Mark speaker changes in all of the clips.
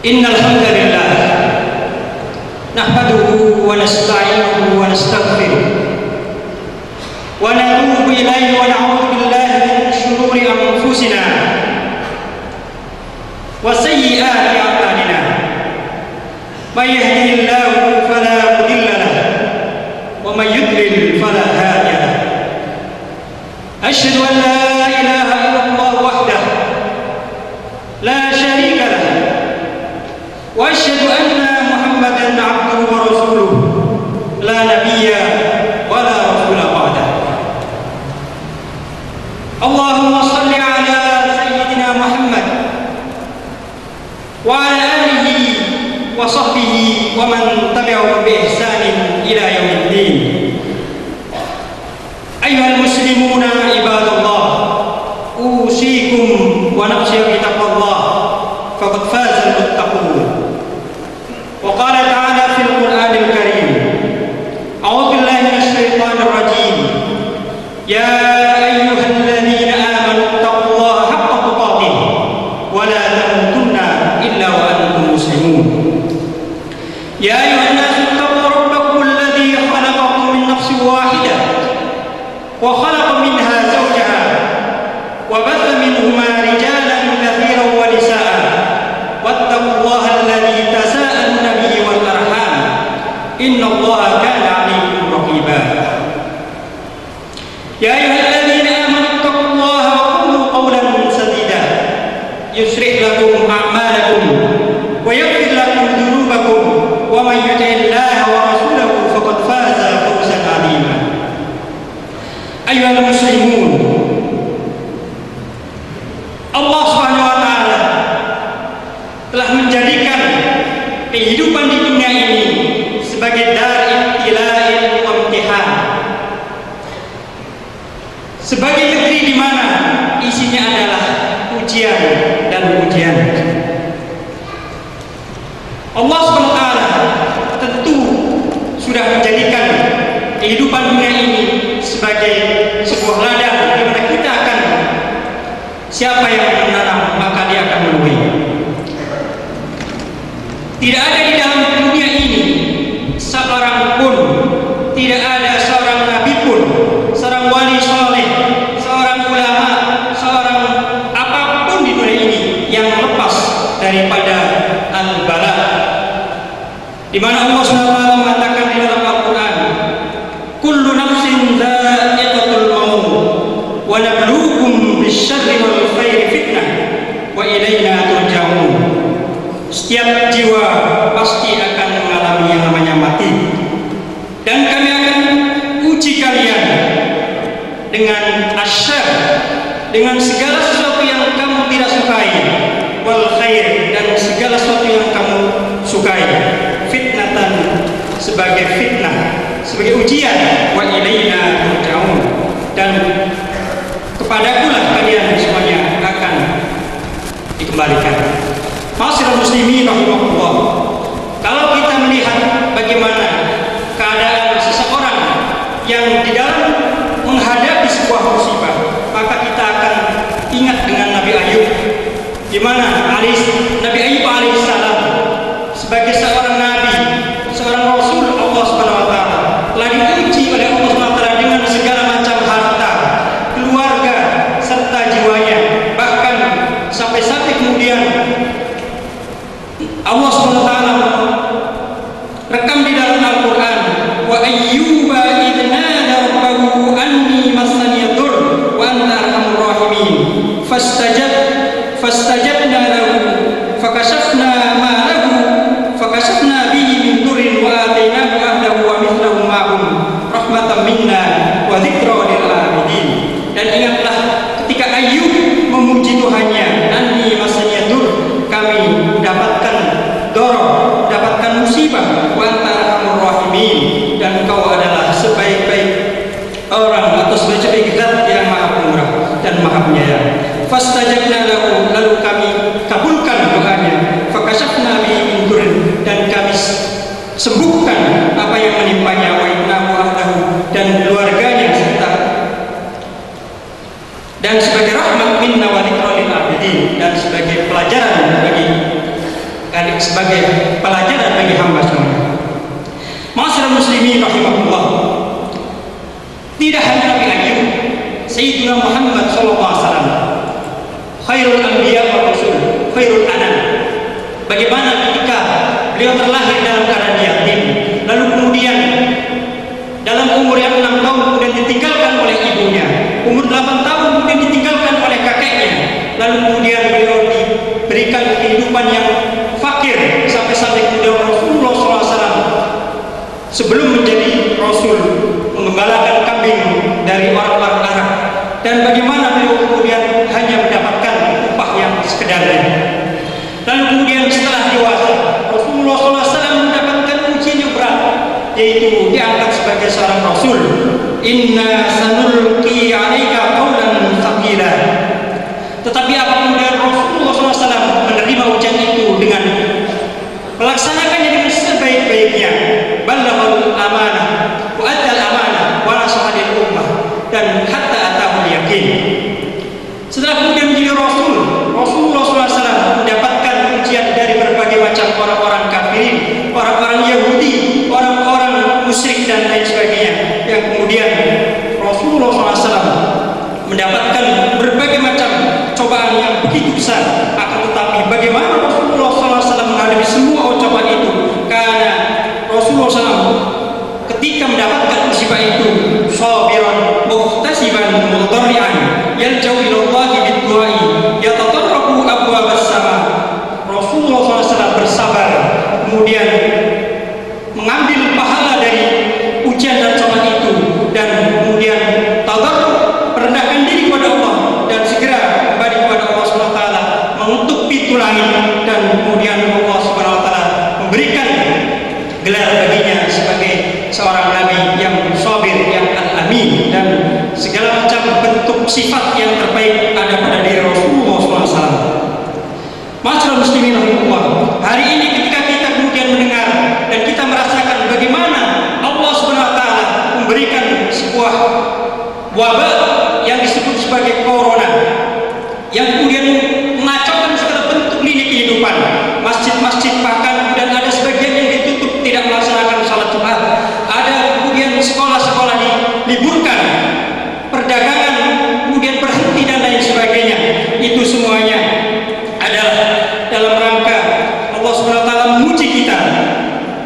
Speaker 1: Innal hamdalillah nahmaduhu wa nasta'inuhu wa nastaghfiruh wa natubu ilayhi wa na'udzu billahi min shururi anfusina wa sayyiati a'malina. May yahdihillahu fala mudilla lahu wa may yudlil fala hadiya lahu. Asyhadu an la ilaha illallah wahdahu la syarika lahu wa asyhadu anna Muhammadan abduhu wa rasuluh la nabiyya wa la rasula ba'dahu. Allahumma shalli ala sayyidina Muhammad wa ala alihi wa sahbihi wa man tabi'ahum bi ihsanin ila yaumiddin. Ayyuhal muslimuna ibadallah, usikum wa nafsi bi taqwallah faqad fazal muttaqun. Wa qala ta'ala fil Qur'anil Karim, a'udzu billahi minasy syaithanir rajim. Ya ayyuhalladzina amanu taqullaha haqqa tuqatih wa la tamutunna illa wa antum muslimun. Ya ayyuhan nasu taqu rabbakum alladzi khalaqakum min nafsin wahidah wa khalaqa minha zawjaha wa batha minhuma rijalan katsiran wa nisaa'a wattaqullaha alladzi tasaaluna bihi wal arham innallaha kana 'alaykum raqiba. Ya ayyuhalladzina amanu taqullaha wa qulu qawlan sadida yushrih lakum a'malakum wa yaghfir lakum dhunubakum wa may yuti'illaha wa rasulahu faqad faza fawzan 'azima. Ayyuhal muslimun, Allah Subhanahu wa taala telah menjadikan kehidupan di dunia ini sebagai dar ibtila'in wa imtihan, sebagai negeri di mana isinya adalah ujian dan ujian. Allah Subhanahu wa taala tentu sudah menjadikan kehidupan dunia ini sebagai sebuah ladang di mana kita akan, siapa yang menanam maka dia akan menuai. Tidak ada di dalam dunia ini seorang pun, tidak ada seorang nabi pun, seorang wali soleh, seorang ulama, seorang apapun di dunia ini yang lepas daripada al-bala, di mana Allah SWT mengatakan di dalam Al-Quran, kullu nafsin dha'iqatul maut wa nabluukum bisyarri wal khairi fitnah wa ilaina turja'un. Setiap jiwa pasti akan mengalami yang namanya mati, dan kami akan uji kalian dengan asyar, dengan segala sesuatu yang kamu tidak sukai, wal khair, dan segala sesuatu yang kamu sukai, fitnatan, sebagai fitnah, sebagai ujian, wa ilaina turja'un, dan kepadakulah kalian semuanya akan dikembalikan. Ma'asyiral muslimin rahimahullah, kalau kita melihat bagaimana keadaan seseorang yang di dalam menghadapi sebuah musibah, maka kita akan ingat dengan Nabi Ayub, di mana Nabi Ayub alaihissalam sebagai seorang nabi, seorang rasul Allah Subhanahu wa taala, telah diuji oleh Allah Subhanahu wa taala dengan segala macam harta, keluarga, serta jiwanya. Bahkan sampai-sampai kemudian Allah Subhanahu wa taala rekam di dalam Al-Qur'an, wa ayyuba idh nada rabbahu anni massani yadur wa anta arhamur rahimin fastajabna lahu fakashafna ma lahu fakashafna bihi min durrin wa atainahu ahlahu wa mithlahu ma'hum rahmatan minna wa dzikra lil abidin. Dan ingatlah ketika Ayub memuji Tuhannya, anni massani yadur, kami mendapatkan dorong, mendapatkan musibah, wa anta arhamur rahimin, dan engkau adalah sebaik-baik orang atau sebaik-baik zat yang maha pemurah dan maha penyayang. Fastajabna lahu, lalu kami kabulkan doanya, fakashafna bihi min durrin, dan kami sembuhkan apa yang menimpanya, wa innahu ahlahu, dan keluarganya, serta dan sebagai rahmat minna wa dzikra lil abidin, dan sebagai pelajaran bagi sebagai pelajaran bagi hamba semuanya. Ma'asyiral muslimin rahimahullah. Tidak hanya Nabi Ayub, Sayyidina Muhammad sallallahu alaihi wasallam, khairul anbiya wa rasul, khairul anam. Bagaimana ketika beliau terlahir dalam keadaan yatim, lalu kemudian dalam umur yang 6 tahun kemudian ditinggalkan oleh ibunya, umur 8 tahun kemudian ditinggalkan oleh kakeknya, lalu kemudian beliau diberikan kehidupan yang fakir sampai kemudian Rasulullah SAW sebelum menjadi Rasul mengembalakan kambing dari orang-orang Arab, dan bagaimana beliau kemudian hanya mendapatkan upah yang sekedarnya. Lalu kemudian setelah dewasa Rasulullah SAW mendapatkan ujian yang berat, yaitu diangkat sebagai seorang Rasul. Inna sanulqi 'alaika qawlan tsaqila. Tetapi apa kemudian Rasulullah SAW menerima ujian itu dengan melaksanakannya dengan sebaik-baiknya. Ballaghul amanah wa addal amanah wa nasaha lil ummah, dan hatta atahul yakin. Setelah kemudian menjadi Rasul, Rasulullah SAW mendapatkan ujian dari berbagai macam orang-orang kafirin, orang-orang Yahudi, orang-orang musyrik dan lain sebagainya, yang kemudian Rasulullah SAW mendapatkan berbagai macam cobaan yang begitu besar. Akan tetapi bagaimana Rasulullah SAW menghadapi semua cobaan itu? Karena Rasulullah SAW ketika mendapatkan musibah itu, sabiran muhtasiban mudharri'an yaljau ila Allah bid-du'ai yatatarrabu abwabas sama. Rasulullah SAW bersabar, kemudian mengambil pahala dari ujian dan cobaan itu, dan kemudian tadarrub, merendahkan diri kepada Allah, dan segera kembali kepada Allah SWT, mengutuk pintu langit, dan kemudian Allah SWT memberikan gelar baginya sebagai seorang nabi yang sabir, yang al-amin, dan segala macam bentuk sifat yang terbaik ada pada diri Rasulullah SAW. Ma'asyiral muslimin rahimahullah, hari ini ketika kita kemudian mendengar dan kita merasakan bagaimana Allah SWT memberikan sebuah wabah yang disebut sebagai corona, yang kemudian mengacaukan segala bentuk lini kehidupan, masjid-masjid bahkan kemudian ada sebagian yang ditutup, tidak melaksanakan salat Jumat, ada kemudian sekolah-sekolah diliburkan, perdagangan kemudian berhenti dan lain sebagainya. Itu semuanya adalah dalam rangka Allah SWT menguji kita,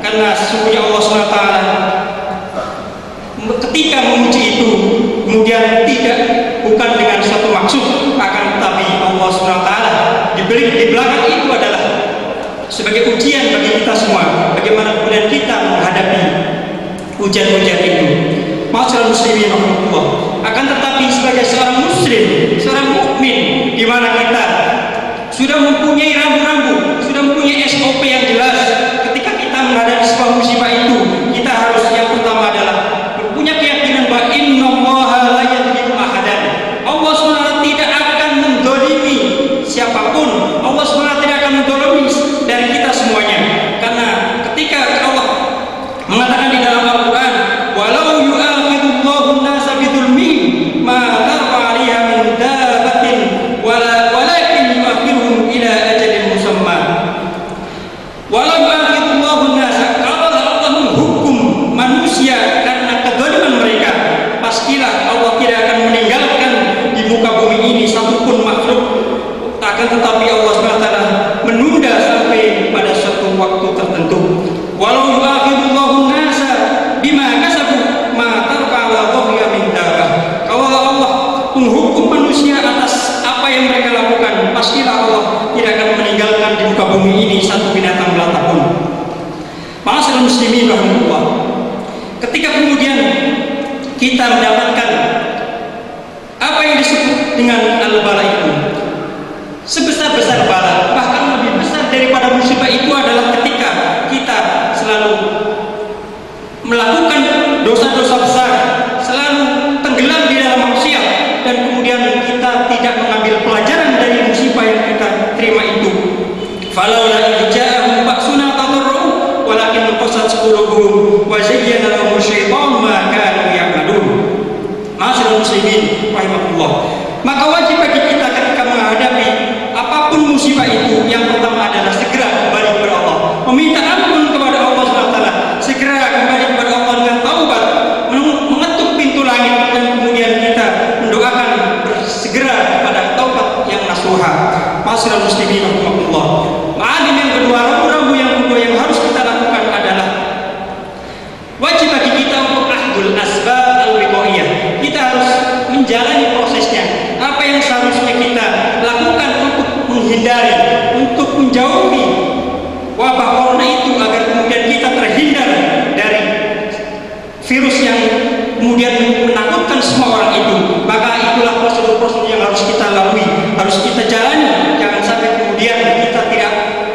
Speaker 1: karena sesungguhnya Allah SWT ketika menguji itu kemudian bukan dengan suatu maksud, akan tetapi Allah SWT di belakang itu adalah sebagai ujian bagi kita semua, bagaimana kemudian kita menghadapi ujian-ujian itu. Ma'asyiral muslimin rahimahullah, akan tetapi sebagai seorang muslim, seorang mukmin, di mana kita sudah mempunyai rambu-rambu, sudah mempunyai SOP yang jelas ketika kita menghadapi sebuah musibah itu, kita harus yang pertama adalah punya keyakinan bahwa innallaha la yadhlimu ahadan. Allah SWT tidak akan mendolimi siapapun. Allah SWT tidak akan mendolimi dari kita semuanya. Karena ketika Allah mengatakan di dalam Al-Quran, walau yu'akhidullahu an-nasa bidzulmihim ma tarfa 'alaiha min dabbatin walakin yu'akhiruhum ila ajalin musamma. Walau yu'akhidullahu an-nasa, kalau Allah menghukum manusia karena kezaliman mereka, pastilah Allah tidak akan meninggalkan di muka bumi ini satupun makhluk, akan tetapi Allah SWT menunda sampai pada suatu waktu tertentu. Walau yu'akhidullahu an-nasa bima kasabu ma tarfa 'ala dhahriha min dabbah. Kalau Allah menghukum manusia atas apa yang mereka lakukan, pastilah Allah tidak akan meninggalkan di muka bumi ini satu binatang melata pun. Ma'asyiral muslimin rahimahullah, ketika kemudian kita mendapatkan apa yang disebut dengan al-bala itu, sebesar-besar bala, bahkan lebih besar daripada musibah itu adalah ketika kita selalu melakukan dosa-dosa besar, selalu tenggelam di dalam maksiat, dan kemudian kita tidak mengambil pelajaran dari musibah yang kita terima itu. Falaula idja'ahum ba'suna tadarru walakin qasat qulubuhum wa zayyana lahum asy-syaitanu ma kanu ya'malun. Ma'asyiral muslimin rahimahullah, maka wajib bagi kita ketika menghadapi apapun musibah itu, yang pertama adalah segera kembali kepada Allah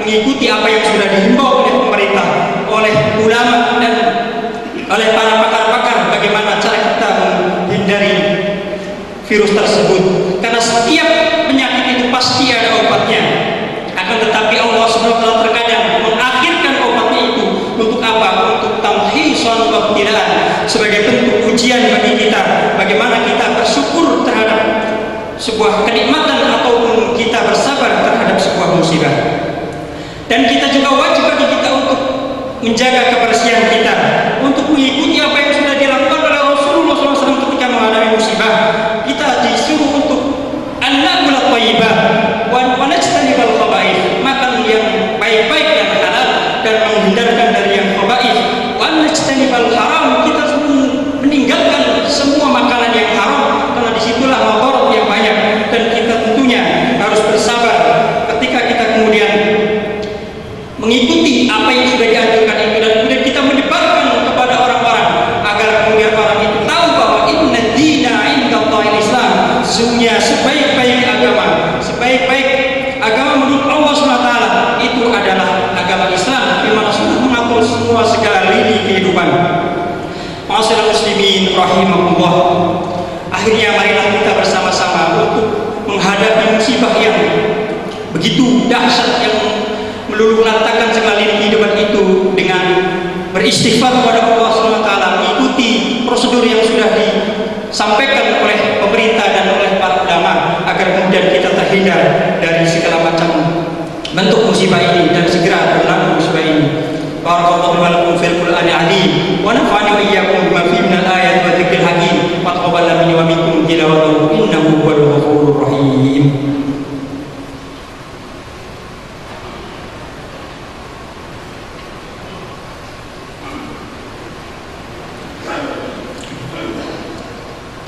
Speaker 1: mengikuti apa yang sudah dihimbau oleh pemerintah, oleh ulama dan oleh para pakar-pakar bagaimana cara kita menghindari virus tersebut. Karena setiap penyakit itu pasti ada obatnya. Akan tetapi Allah SWT terkadang mengakhirkan obatnya itu untuk apa? Untuk tamhisan wa ibtilaan, sebagai bentuk ujian bagi kita, bagaimana kita bersyukur terhadap sebuah kenikmatan ataupun kita bersabar terhadap sebuah musibah. Dan kita juga wajib bagi kita untuk menjaga kebersihan kita, untuk mengikuti apa yang sudah dilakukan oleh Rasulullah SAW ketika menghadapi musibah. Kita disuruh untuk an-na'kula thayyibah wa najtanibal khaba'ith, makan yang baik-baik dan halal dan menghindarkan dari yang khaba'ith. Wa najtanibal haram, kita meninggalkan semua makanan yang haram, karena disitulah madarat yang banyak. Dan kita tentunya harus bersabar ketika kita kemudian mengikuti apa yang sudah dianjurkan itu, dan kemudian kita menyebarkan kepada orang-orang agar kemudian orang itu tahu bahwa inna dina indallahil Islam, sesungguhnya sebaik-baik agama menurut Allah SWT itu adalah agama Islam, di mana sudah mengatur semua segala lini kehidupan. Ma'asyiral muslimin rahimakumullah, akhirnya marilah kita bersama-sama untuk menghadapi musibah yang begitu dahsyat, yang meluluh lantakan segala lini kehidupan itu, dengan beristighfar kepada Allah SWT, mengikuti prosedur yang sudah disampaikan oleh pemerintah dan oleh para ulama, agar kemudian kita terhindar dari segala macam bentuk musibah ini dan segera berlalu musibah ini. Barakallahu lakum fil Qur'anil azim wa nafa'ani wa iyyakum bima fihi minal ayati wa dzikril hakim wa taqabbal minni wa minkum tilawatahu innahu huwal ghafurur rahim.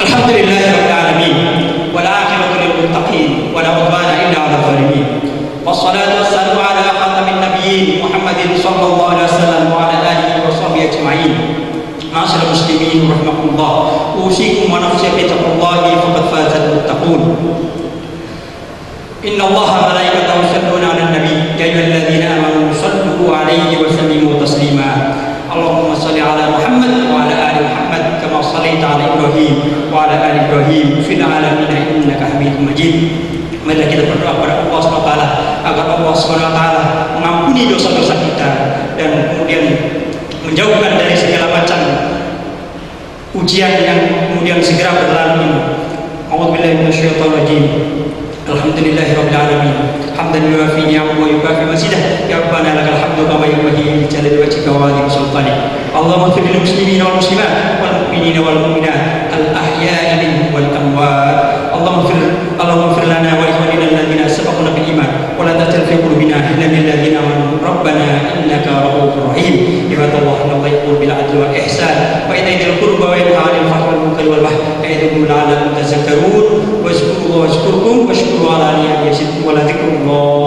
Speaker 1: Alhamdulillahirabbil alamin wal 'aqibatu lil muttaqin wa la 'udwana illa 'alal zalimin. Wassalatu wassalamu ala khatamin nabiyyin Muhammadin sallallahu alaihi wasallam wa ala alihi wa sahbihi ajma'in. Ma'asyiral muslimin rahimakumullah, usikum wa nafsi bi taqwallahi faqad fazal muttaqun. Inna Allaha wa malaikatahu yusalluna 'alan nabiy ya ayyuhalladzina amanu sallu 'alaihi wa sallimu taslima. Allahumma shalli ala Muhammad wa ala ali Muhammad kama shallaita ala Ibrahim wa ala ali Ibrahim fil alamin innaka Hamidum Majid. Mari kita berdoa kepada Allah SWT agar Allah SWT mengampuni dosa-dosa kita dan kemudian menjauhkan dari segala macam ujian yang kemudian segera berlalu. A'udzubillahi minasyaitonir rajim. Alhamdulillahirabbil alamin. Hamdan yuwafi ni'amahu wa yukafi mazidah. Ya Rabbana lakal hamdu kama yanbaghi li jalali wajhika wa 'azimi sultanik. Allahumma ighfir lil muslimina wal muslimat wal mu'minina wal mu'minat al ahya'i minhum wal amwat. Allahumma ighfir lana wa ikhwanina alladhina sabaquna bil iman wa la taj'al fi qulubina ghillan lil ladzina amanu rabbana innaka ra'ufur rahim. Ibadallah, inna Allaha ya'muru bil 'adli wal ihsan wa ita'i dzil qurba wa yanha 'anil fahsya'i wal munkari wal baghi ya'idukum la'allakum tadhakkarun. Washkurullaha washkurukum washkuru ala ni'amihi yazidkum wa la dzikrullahi